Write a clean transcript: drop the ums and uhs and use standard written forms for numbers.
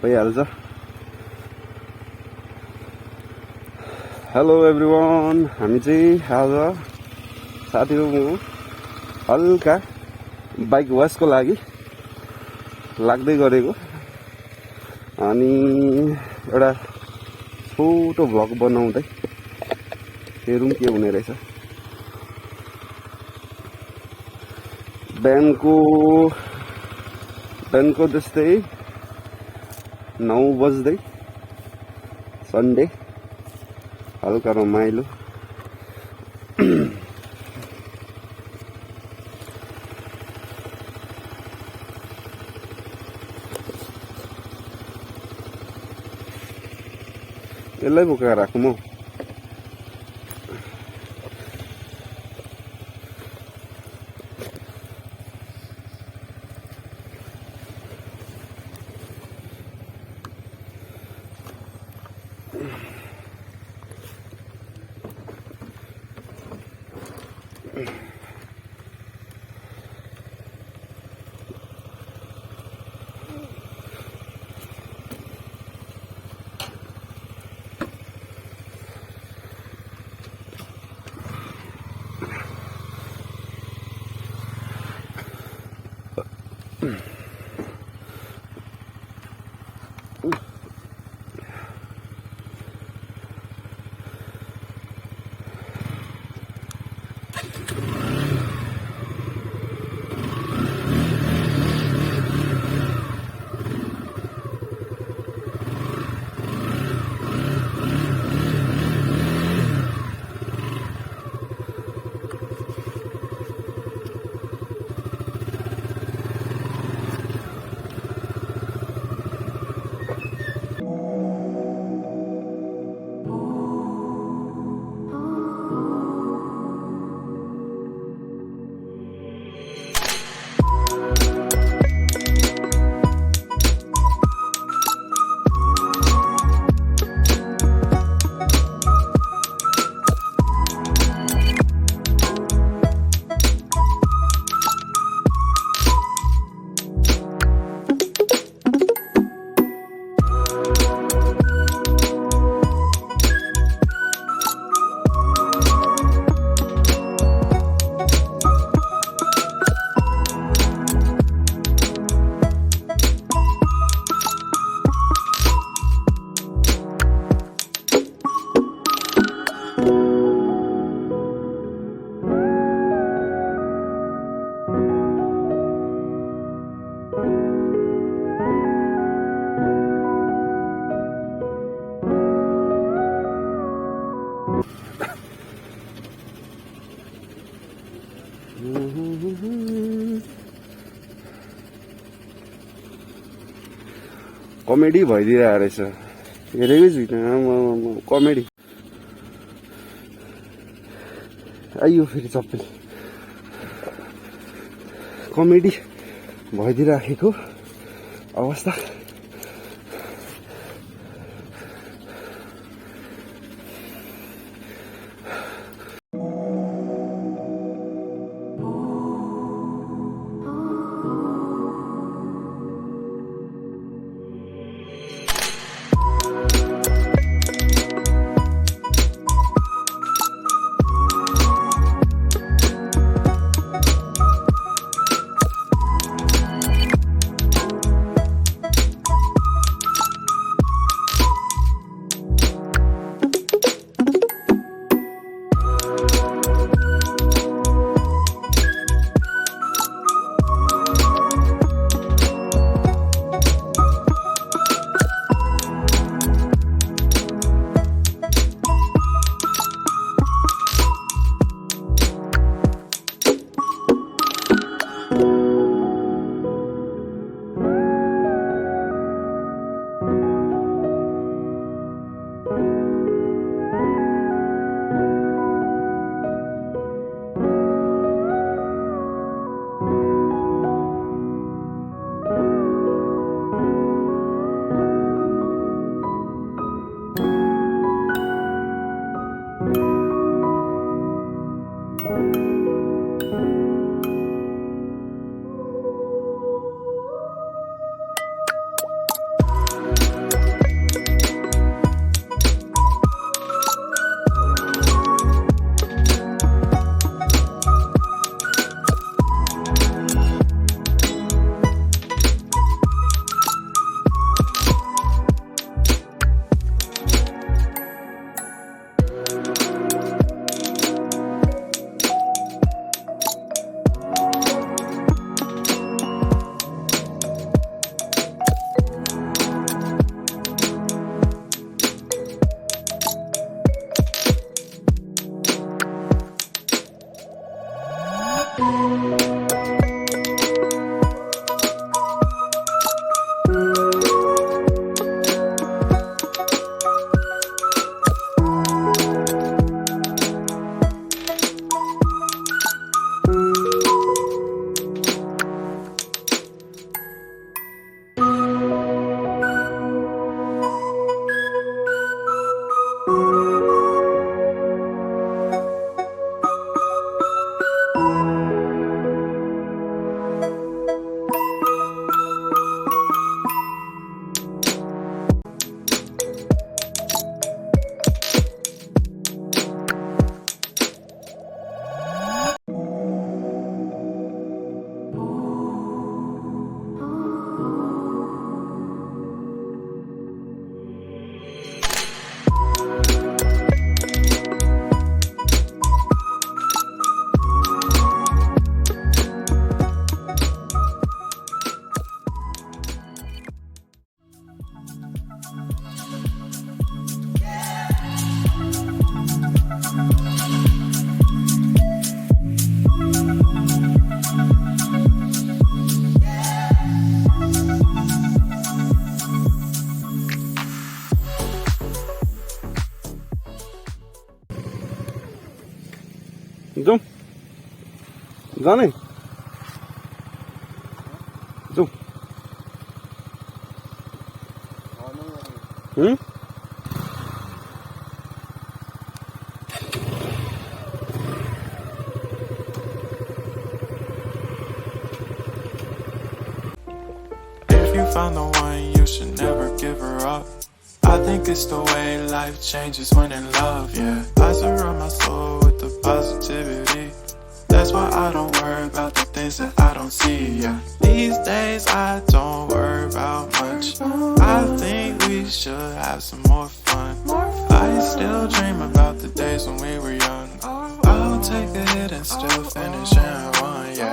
भइहाल्छ। Hello everyone, हामी चाहिँ आज साथीहरू म हल्का बाइक वासको लागि लाग्दै गरेको, अनि एउटा छोटो भ्लग बनाउँदै हेरौँ के हुने रहेछ। बिहानको त्यस्तै 9 बज्दै, सन्डे हल्का रमाइलो। यसलाई बोकाएर राखौँ म। कमेडी भइदिरहेको रहेछ, हेरेकै छुइनँ। कमेडी आइयो फेरि सबै कमेडी भइदिइराखेको अवस्था। Zoom. Johnny. Zoom. Hmm? If you found the one, you should never give her up. I think it's the way life changes when in love, yeah. I surround my soul with the positivity. That's why I don't worry about the things that I don't see, yeah. These days I don't worry about much. I think we should have some more fun. I still dream about the days when we were young. I'll take a hit and still finish in one, yeah.